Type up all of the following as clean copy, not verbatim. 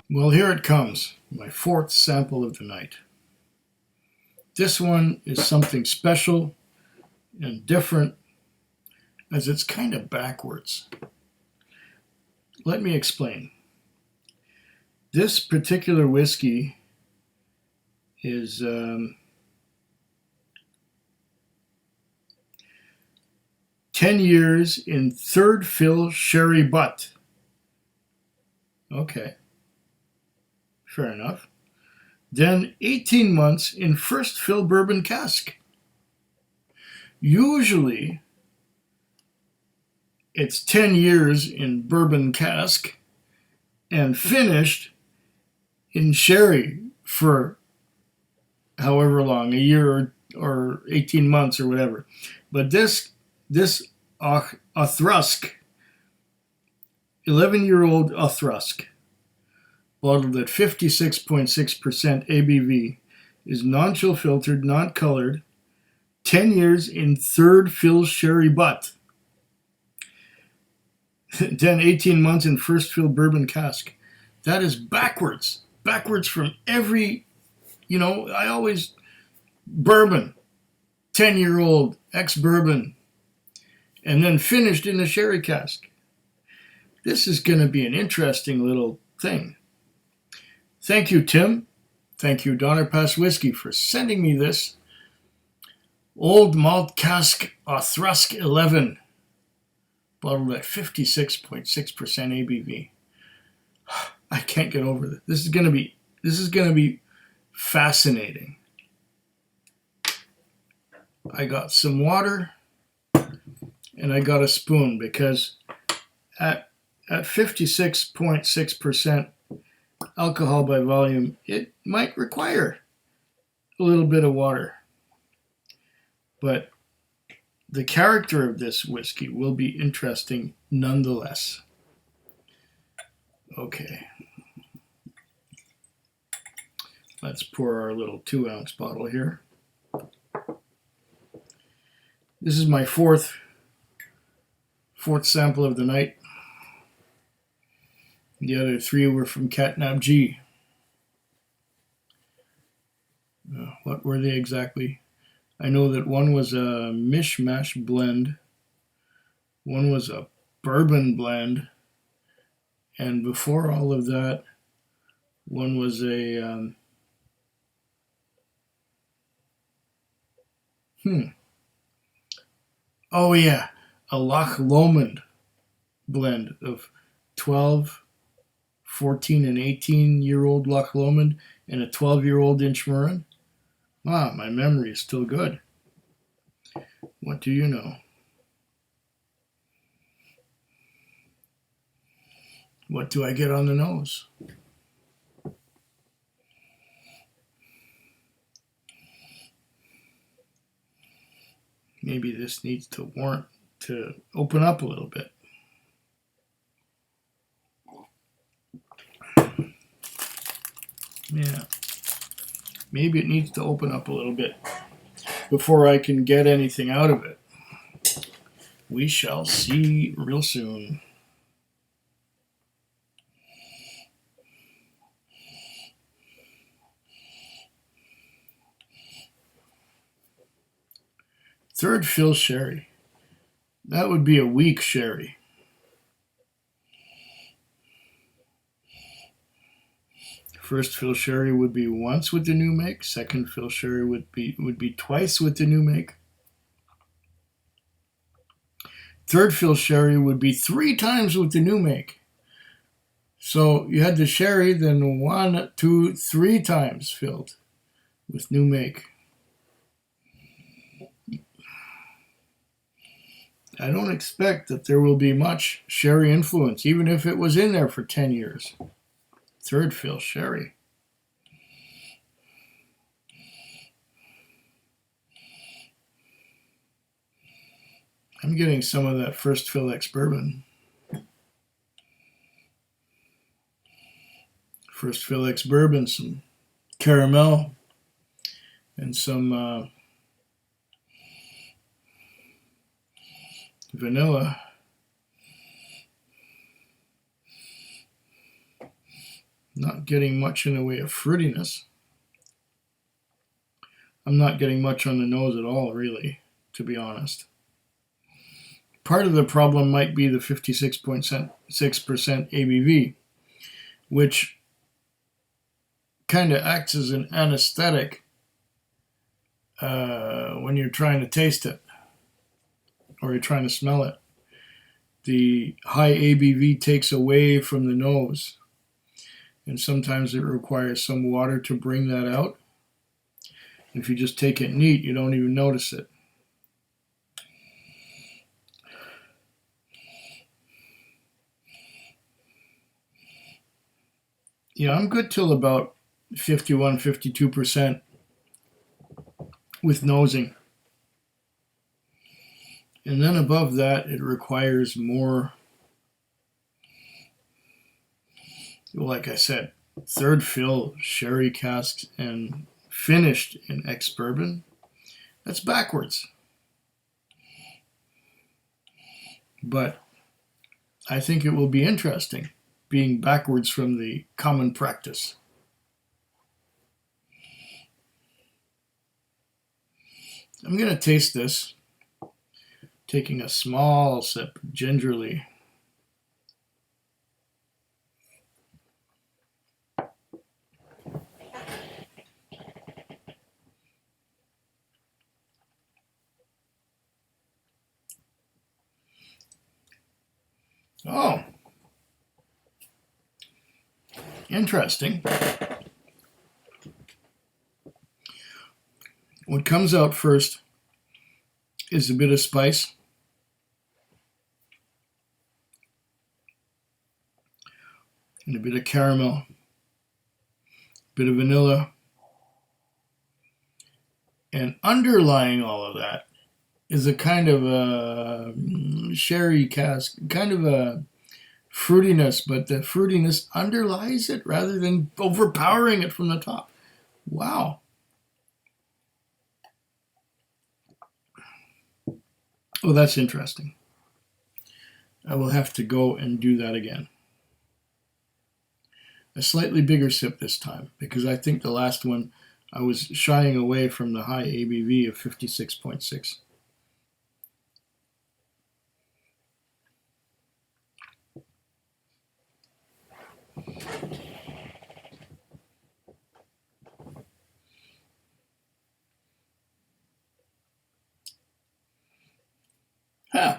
Well, here it comes, my fourth sample of the night. This one is something special and different as it's kind of backwards. Let me explain. This particular whiskey is 10 years in third fill sherry butt. Okay, fair enough. Then 18 months in first fill bourbon cask. Usually, it's 10 years in bourbon cask and finished in sherry for however long, a year or 18 months or whatever. But this Auchroisk, 11-year-old Auchroisk, bottled at 56.6% ABV, is non-chill filtered, not colored, 10 years in third fill sherry butt. Then 18 months in first fill bourbon cask. That is backwards. Backwards from every, I always, bourbon, 10-year-old, ex-bourbon, and then finished in a sherry cask. This is going to be an interesting little thing. Thank you, Tim. Thank you, Donner Pass Whiskey, for sending me this Old Malt Cask Auchroisk 11, bottled at 56.6% ABV. I can't get over this. This is going to be fascinating. I got some water and I got a spoon because at 56.6% alcohol by volume, it might require a little bit of water. But the character of this whiskey will be interesting nonetheless. Okay. Let's pour our little 2-ounce bottle here. This is my fourth sample of the night. The other three were from Catnap G. What were they exactly? I know that one was a mishmash blend, one was a bourbon blend, and before all of that, one was a oh yeah, a Loch Lomond blend of 12, 14, and 18-year-old Loch Lomond and a 12-year-old Inchmurrin. Wow, my memory is still good. What do you know? What do I get on the nose? Maybe this needs to open up a little bit. Yeah. Maybe it needs to open up a little bit before I can get anything out of it. We shall see real soon. Third fill sherry. That would be a weak sherry. First fill sherry would be once with the new make. Second fill sherry would be twice with the new make. Third fill sherry would be 3 times with the new make. So you had the sherry, then 1, 2, 3 times filled with new make. I don't expect that there will be much sherry influence, even if it was in there for 10 years. Third fill sherry. I'm getting some of that first fill ex-bourbon. First fill ex-bourbon, some caramel, and some vanilla. Not getting much in the way of fruitiness. I'm not getting much on the nose at all, really, to be honest. Part of the problem might be the 56.6% ABV, which kind of acts as an anesthetic when you're trying to taste it or you're trying to smell it. The high ABV takes away from the nose, and sometimes it requires some water to bring that out. If you just take it neat, you don't even notice it. Yeah, I'm good till about 51, 52% with nosing. And then above that, it requires more, like I said, third fill sherry casks and finished in ex-bourbon. That's backwards. But I think it will be interesting being backwards from the common practice. I'm going to taste this, taking a small sip gingerly. Oh, interesting. What comes out first is a bit of spice, and a bit of caramel, a bit of vanilla, and underlying all of that is a kind of a sherry cask, kind of a fruitiness, but the fruitiness underlies it rather than overpowering it from the top. Wow. Oh, that's interesting. I will have to go and do that again. A slightly bigger sip this time, because I think the last one I was shying away from the high ABV of 56.6. Huh.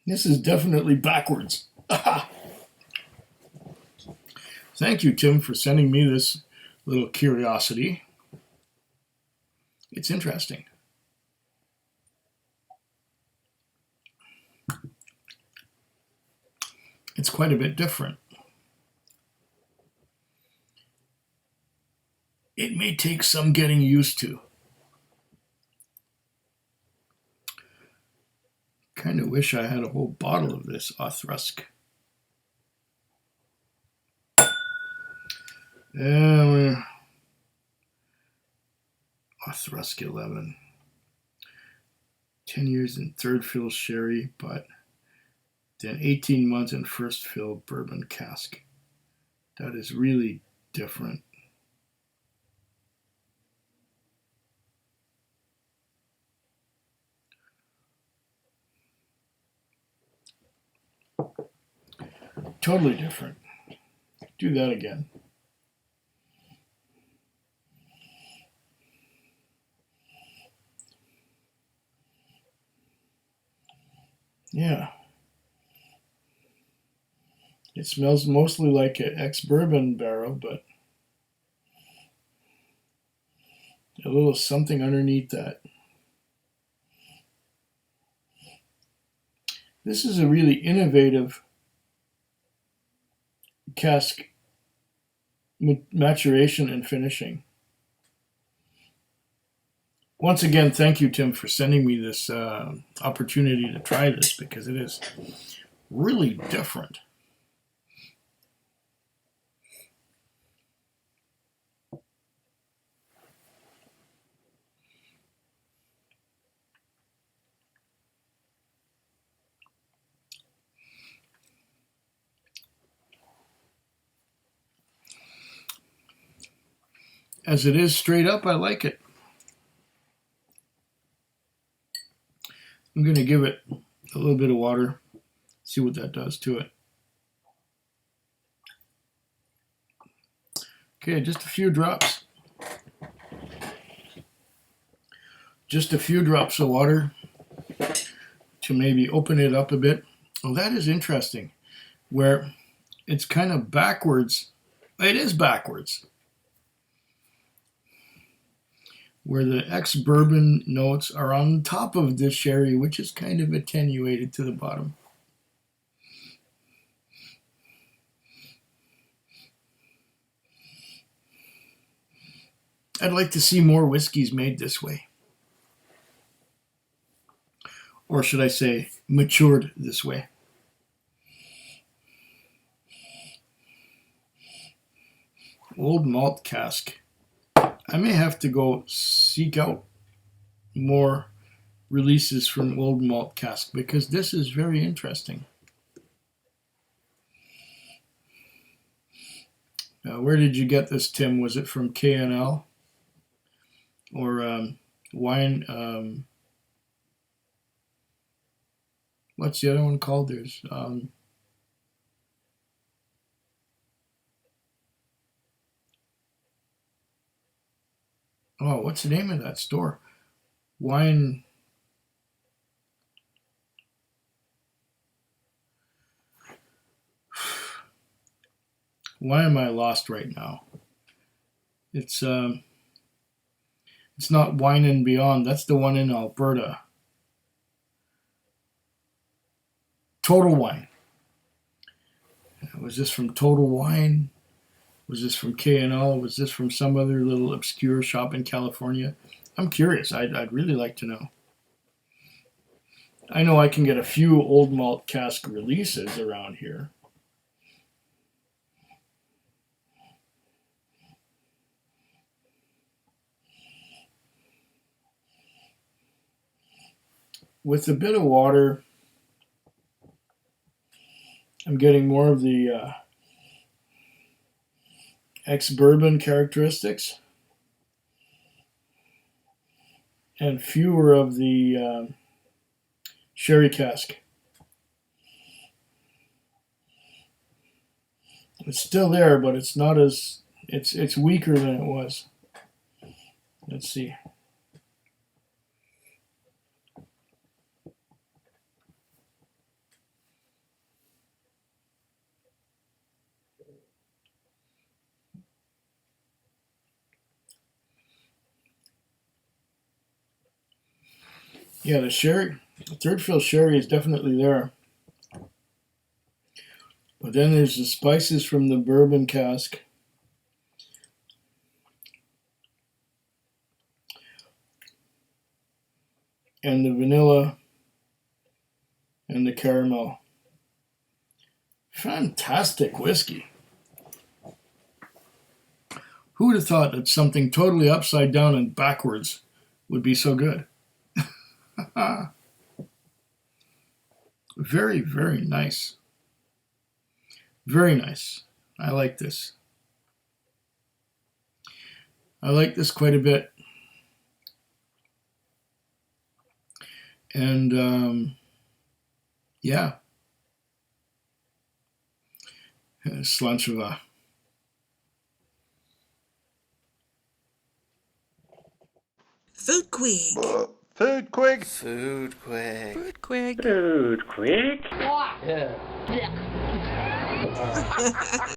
This is definitely backwards. Thank you, Tim, for sending me this little curiosity. It's interesting. It's quite a bit different. It may take some getting used to. Kind of wish I had a whole bottle of this Auchroisk. Auchroisk 11. 10 years in third fill sherry, but then 18 months in first fill bourbon cask. That is really different. Totally different. Do that again. Yeah. It smells mostly like an ex-bourbon barrel, but a little something underneath that. This is a really innovative cask maturation and finishing. Once again, thank you, Tim, for sending me this opportunity to try this, because it is really different. As it is straight up, I like it. I'm going to give it a little bit of water, see what that does to it. Okay, just a few drops. Just a few drops of water to maybe open it up a bit. Well, that is interesting, where it's kind of backwards. It is backwards. Where the ex-bourbon notes are on top of the sherry, which is kind of attenuated to the bottom. I'd like to see more whiskeys made this way. Or should I say, matured this way. Old malt cask. I may have to go seek out more releases from old malt cask because this is very interesting. Where did you get this, Tim? Was it from K&L? Or wine? What's the other one called? There's oh, what's the name of that store? Wine. Why am I lost right now? It's not Wine and Beyond. That's the one in Alberta. Total Wine. Was this from Total Wine? Was this from K&L? Was this from some other little obscure shop in California? I'm curious. I'd really like to know. I know I can get a few old malt cask releases around here. With a bit of water, I'm getting more of the ex-bourbon characteristics and fewer of the sherry cask. It's still there, but it's not as it's weaker than it was. Let's see. Yeah, the sherry, the third fill sherry is definitely there. But then there's the spices from the bourbon cask. And the vanilla and the caramel. Fantastic whiskey. Who would have thought that something totally upside down and backwards would be so good? Very, very nice. Very nice. I like this. I like this quite a bit. And yeah. Slunch of a Food Quig. Food Quig. Food quick. Food Quig. Food quick. Yeah.